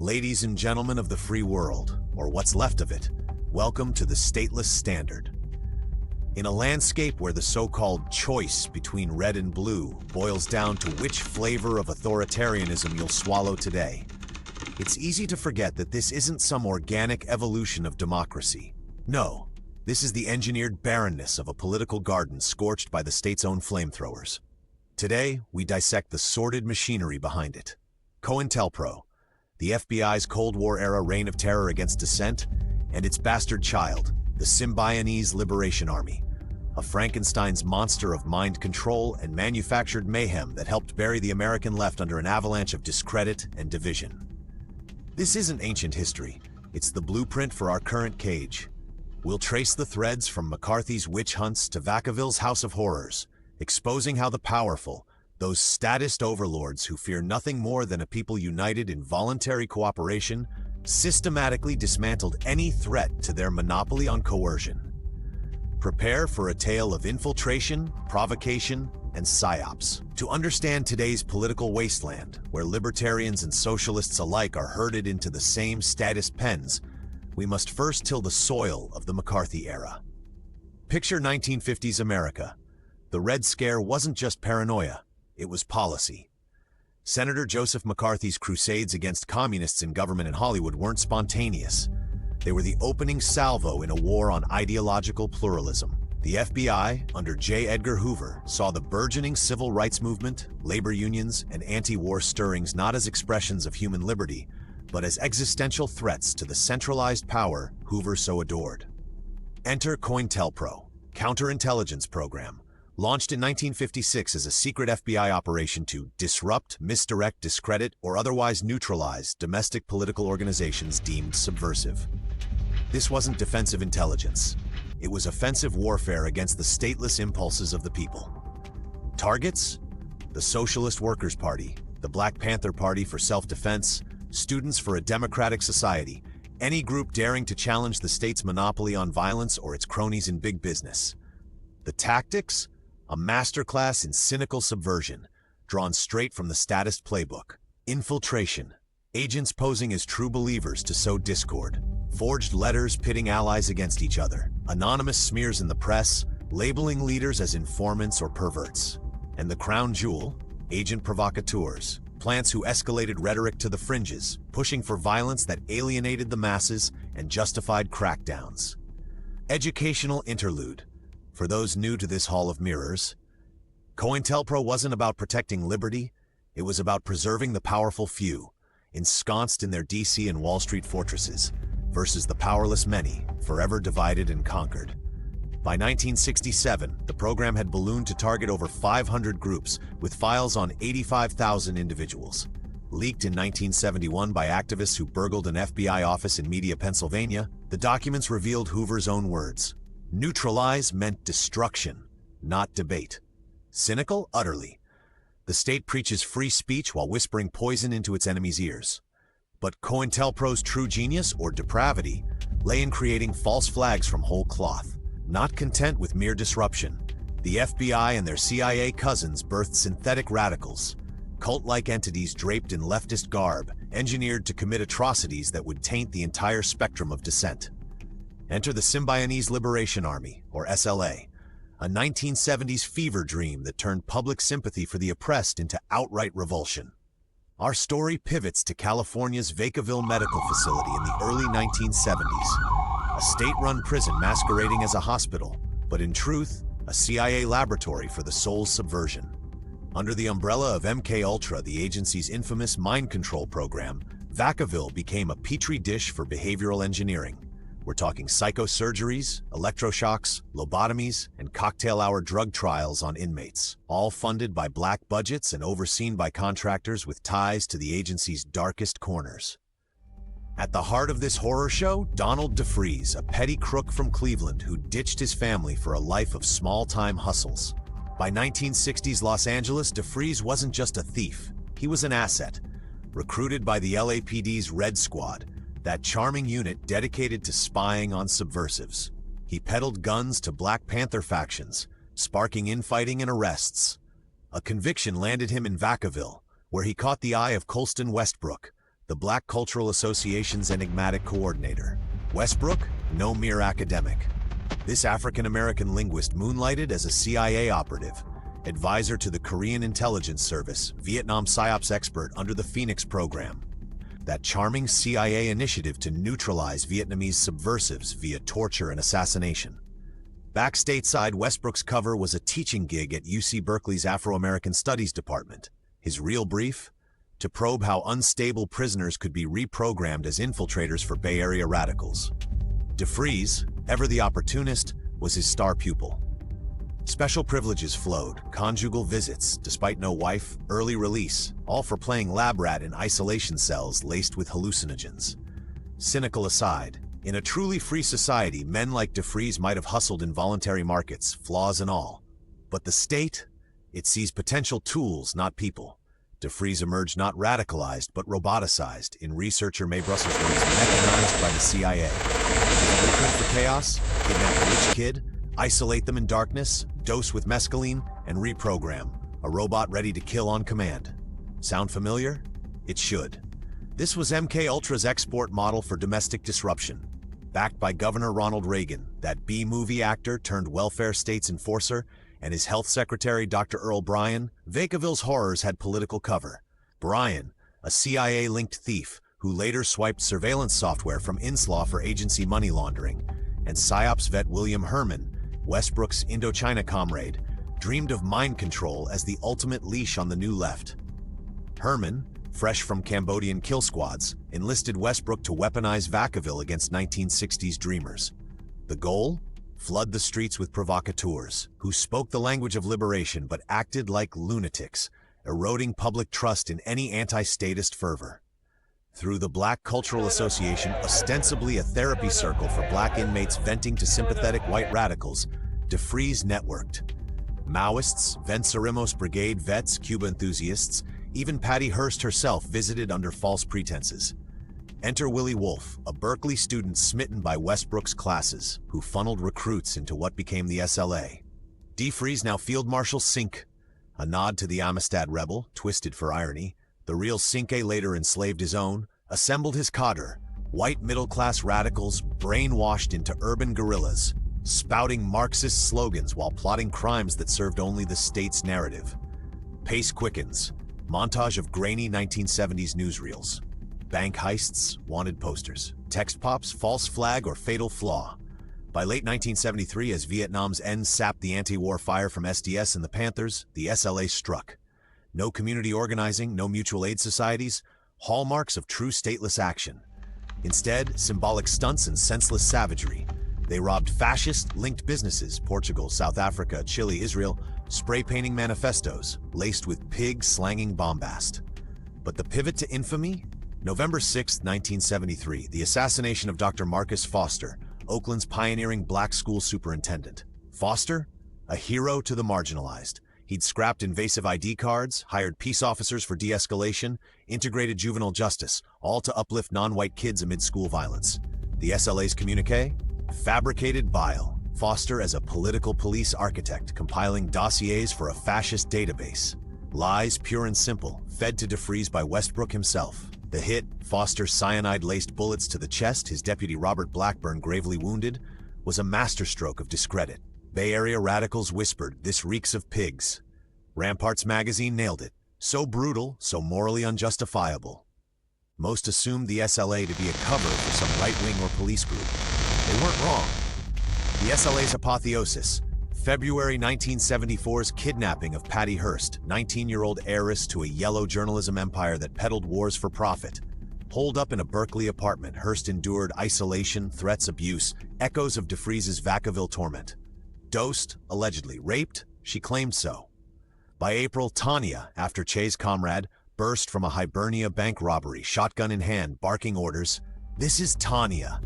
Ladies and gentlemen of the free world, or what's left of it, welcome to the Stateless Standard. In a landscape where the so-called choice between red and blue boils down to which flavor of authoritarianism you'll swallow today, it's easy to forget that this isn't some organic evolution of democracy. No, this is the engineered barrenness of a political garden scorched by the state's own flamethrowers. Today, we dissect the sordid machinery behind it. COINTELPRO, the FBI's Cold War-era reign of terror against dissent, and its bastard child, the Symbionese Liberation Army, a Frankenstein's monster of mind control and manufactured mayhem that helped bury the American left under an avalanche of discredit and division. This isn't ancient history, it's the blueprint for our current cage. We'll trace the threads from McCarthy's witch hunts to Vacaville's House of Horrors, exposing how the powerful, those statist overlords who fear nothing more than a people united in voluntary cooperation, systematically dismantled any threat to their monopoly on coercion. Prepare for a tale of infiltration, provocation, and psyops. To understand today's political wasteland, where libertarians and socialists alike are herded into the same statist pens, we must first till the soil of the McCarthy era. Picture 1950s America. The Red Scare wasn't just paranoia, it was policy. Senator Joseph McCarthy's crusades against communists in government and Hollywood weren't spontaneous. They were the opening salvo in a war on ideological pluralism. The FBI, under J. Edgar Hoover, saw the burgeoning civil rights movement, labor unions, and anti-war stirrings not as expressions of human liberty, but as existential threats to the centralized power Hoover so adored. Enter COINTELPRO, counterintelligence program, launched in 1956 as a secret FBI operation to disrupt, misdirect, discredit, or otherwise neutralize domestic political organizations deemed subversive. This wasn't defensive intelligence. It was offensive warfare against the stateless impulses of the people. Targets? The Socialist Workers' Party, the Black Panther Party for self-defense, Students for a Democratic Society, any group daring to challenge the state's monopoly on violence or its cronies in big business. The tactics? A masterclass in cynical subversion, drawn straight from the statist playbook. Infiltration. Agents posing as true believers to sow discord. Forged letters pitting allies against each other. Anonymous smears in the press, labeling leaders as informants or perverts. And the crown jewel, agent provocateurs. Plants who escalated rhetoric to the fringes, pushing for violence that alienated the masses and justified crackdowns. Educational interlude. For those new to this hall of mirrors, COINTELPRO wasn't about protecting liberty, it was about preserving the powerful few, ensconced in their DC and Wall Street fortresses, versus the powerless many, forever divided and conquered. By 1967, the program had ballooned to target over 500 groups, with files on 85,000 individuals. Leaked in 1971 by activists who burgled an FBI office in Media, Pennsylvania, the documents revealed Hoover's own words. Neutralize meant destruction, not debate. Cynical? Utterly. The state preaches free speech while whispering poison into its enemies' ears. But COINTELPRO's true genius, or depravity, lay in creating false flags from whole cloth. Not content with mere disruption, the FBI and their CIA cousins birthed synthetic radicals, cult-like entities draped in leftist garb, engineered to commit atrocities that would taint the entire spectrum of dissent. Enter the Symbionese Liberation Army, or SLA, a 1970s fever dream that turned public sympathy for the oppressed into outright revulsion. Our story pivots to California's Vacaville medical facility in the early 1970s, a state-run prison masquerading as a hospital, but in truth, a CIA laboratory for the soul's subversion. Under the umbrella of MKUltra, the agency's infamous mind control program, Vacaville became a petri dish for behavioral engineering. We're talking psychosurgeries, electroshocks, lobotomies, and cocktail-hour drug trials on inmates, all funded by black budgets and overseen by contractors with ties to the agency's darkest corners. At the heart of this horror show, Donald DeFreeze, a petty crook from Cleveland who ditched his family for a life of small-time hustles. By 1960s Los Angeles, DeFreeze wasn't just a thief, he was an asset. Recruited by the LAPD's Red Squad, that charming unit dedicated to spying on subversives. He peddled guns to Black Panther factions, sparking infighting and arrests. A conviction landed him in Vacaville, where he caught the eye of Colston Westbrook, the Black Cultural Association's enigmatic coordinator. Westbrook, no mere academic. This African-American linguist moonlighted as a CIA operative, advisor to the Korean Intelligence Service, Vietnam PSYOPs expert under the Phoenix program. That charming CIA initiative to neutralize Vietnamese subversives via torture and assassination. Back stateside, Westbrook's cover was a teaching gig at UC Berkeley's Afro-American Studies Department. His real brief? To probe how unstable prisoners could be reprogrammed as infiltrators for Bay Area radicals. DeFreeze, ever the opportunist, was his star pupil. Special privileges flowed, conjugal visits, despite no wife, early release, all for playing lab rat in isolation cells laced with hallucinogens. Cynical aside, in a truly free society, men like DeFreeze might have hustled in voluntary markets, flaws and all. But the state? It sees potential tools, not people. DeFreeze emerged not radicalized, but roboticized, in researcher May Brussels' words, mechanized by the CIA. His blueprint for chaos? Kidnap a rich kid, isolate them in darkness, dose with mescaline, and reprogram. A robot ready to kill on command. Sound familiar? It should. This was MK Ultra's export model for domestic disruption. Backed by Governor Ronald Reagan, that B-movie actor turned welfare state's enforcer, and his health secretary, Dr. Earl Bryan, Vacaville's horrors had political cover. Bryan, a CIA-linked thief who later swiped surveillance software from Inslaw for agency money laundering, and PSYOPs vet William Herman, Westbrook's Indochina comrade, dreamed of mind control as the ultimate leash on the new left. Herman, fresh from Cambodian kill squads, enlisted Westbrook to weaponize Vacaville against 1960s dreamers. The goal? Flood the streets with provocateurs, who spoke the language of liberation but acted like lunatics, eroding public trust in any anti-statist fervor. Through the Black Cultural Association, ostensibly a therapy circle for black inmates venting to sympathetic white radicals, DeFreeze networked. Maoists, Venceremos Brigade vets, Cuba enthusiasts, even Patty Hearst herself visited under false pretenses. Enter Willie Wolfe, a Berkeley student smitten by Westbrook's classes, who funneled recruits into what became the SLA. DeFreeze, now Field Marshal Sink, a nod to the Amistad rebel, twisted for irony. The real Cinque later enslaved his own, assembled his cadre, white middle-class radicals brainwashed into urban guerrillas, spouting Marxist slogans while plotting crimes that served only the state's narrative. Pace quickens. Montage of grainy 1970s newsreels. Bank heists, wanted posters. Text pops, false flag, or fatal flaw. By late 1973, as Vietnam's end sapped the anti-war fire from SDS and the Panthers, the SLA struck. No community organizing, no mutual aid societies, hallmarks of true stateless action. Instead, symbolic stunts and senseless savagery. They robbed fascist-linked businesses, Portugal, South Africa, Chile, Israel, spray-painting manifestos, laced with pig-slanging bombast. But the pivot to infamy? November 6, 1973, the assassination of Dr. Marcus Foster, Oakland's pioneering black school superintendent. Foster? A hero to the marginalized. He'd scrapped invasive ID cards, hired peace officers for de-escalation, integrated juvenile justice, all to uplift non-white kids amid school violence. The SLA's communique? Fabricated bile. Foster as a political police architect, compiling dossiers for a fascist database. Lies pure and simple, fed to DeFreeze by Westbrook himself. The hit, Foster's cyanide-laced bullets to the chest, his deputy Robert Blackburn gravely wounded, was a masterstroke of discredit. Bay Area radicals whispered, "This reeks of pigs." Ramparts magazine nailed it. So brutal, so morally unjustifiable. Most assumed the SLA to be a cover for some right-wing or police group. They weren't wrong. The SLA's apotheosis, February 1974's kidnapping of Patty Hearst, 19-year-old heiress to a yellow journalism empire that peddled wars for profit. Holed up in a Berkeley apartment, Hearst endured isolation, threats, abuse, echoes of DeFreeze's Vacaville torment. Dosed, allegedly. Raped? She claimed so. By April, Tanya, after Che's comrade, burst from a Hibernia bank robbery, shotgun in hand, barking orders. This is Tanya.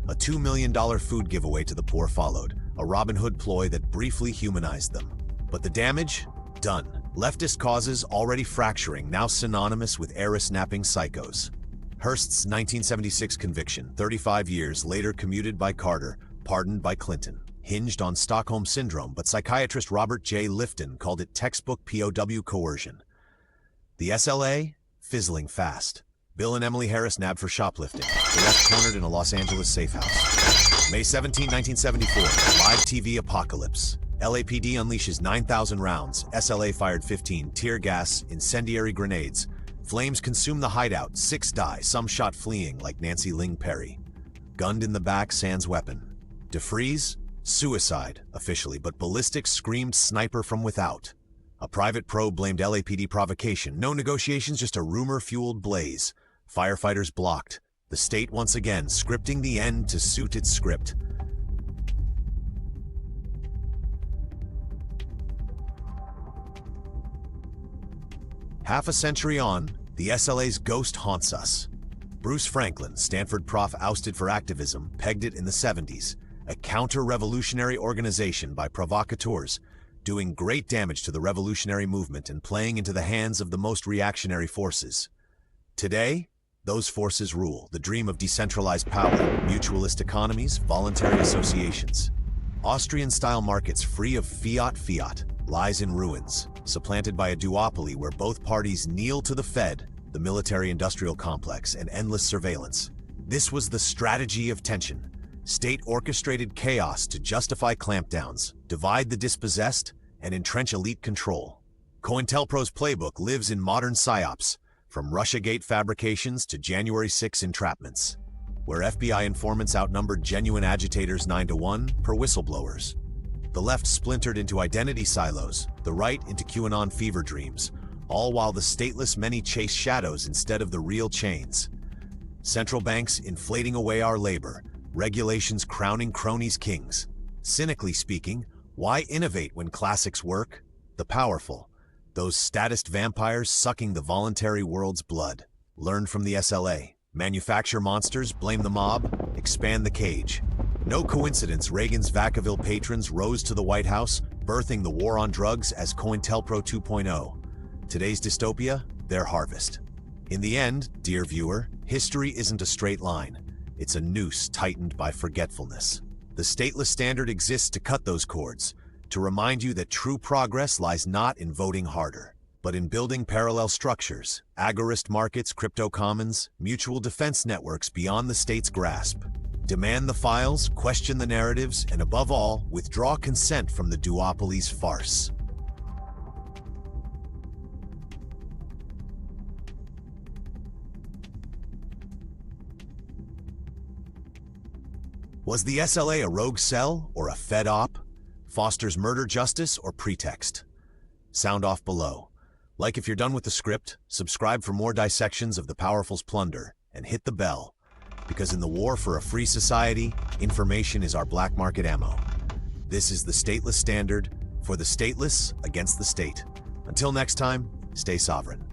A $2 million food giveaway to the poor followed, a Robin Hood ploy that briefly humanized them. But the damage? Done. Leftist causes already fracturing, now synonymous with heiress-napping psychos. Hearst's 1976 conviction, 35 years later commuted by Carter, pardoned by Clinton, hinged on Stockholm Syndrome, but psychiatrist Robert J. Lifton called it textbook POW coercion. The SLA? Fizzling fast. Bill and Emily Harris nabbed for shoplifting. They left cornered in a Los Angeles safehouse. May 17, 1974, live TV apocalypse. LAPD unleashes 9,000 rounds. SLA fired 15 tear gas, incendiary grenades. Flames consume the hideout. 6 die, some shot fleeing like Nancy Ling Perry. Gunned in the back, sans weapon. Defreeze? Suicide, officially, but ballistics screamed sniper from without. A private probe blamed LAPD provocation. No negotiations, just a rumor-fueled blaze. Firefighters blocked. The state once again scripting the end to suit its script. Half a century on, the SLA's ghost haunts us. Bruce Franklin, Stanford prof ousted for activism, pegged it in the 70s. A counter-revolutionary organization by provocateurs, doing great damage to the revolutionary movement and playing into the hands of the most reactionary forces. Today, those forces rule, the dream of decentralized power, mutualist economies, voluntary associations. Austrian-style markets free of fiat lies in ruins, supplanted by a duopoly where both parties kneel to the Fed, the military-industrial complex, and endless surveillance. This was the strategy of tension. State-orchestrated chaos to justify clampdowns, divide the dispossessed, and entrench elite control. COINTELPRO's playbook lives in modern psyops, from Russiagate fabrications to January 6 entrapments, where FBI informants outnumbered genuine agitators 9-to-1 per whistleblowers. The left splintered into identity silos, the right into QAnon fever dreams, all while the stateless many chase shadows instead of the real chains. Central banks inflating away our labor, regulations crowning cronies kings. Cynically speaking, why innovate when classics work? The powerful, those statist vampires sucking the voluntary world's blood. Learn from the SLA. Manufacture monsters, blame the mob, expand the cage. No coincidence Reagan's Vacaville patrons rose to the White House, birthing the war on drugs as COINTELPRO 2.0. Today's dystopia, their harvest. In the end, dear viewer, history isn't a straight line. It's a noose tightened by forgetfulness. The Stateless Standard exists to cut those cords, to remind you that true progress lies not in voting harder, but in building parallel structures, agorist markets, crypto commons, mutual defense networks beyond the state's grasp. Demand the files, question the narratives, and above all, withdraw consent from the duopoly's farce. Was the SLA a rogue cell or a Fed op? Fosters murder justice or pretext? Sound off below. Like if you're done with the script, subscribe for more dissections of the powerful's plunder, and hit the bell. Because in the war for a free society, information is our black market ammo. This is the Stateless Standard, for the stateless against the state. Until next time, stay sovereign.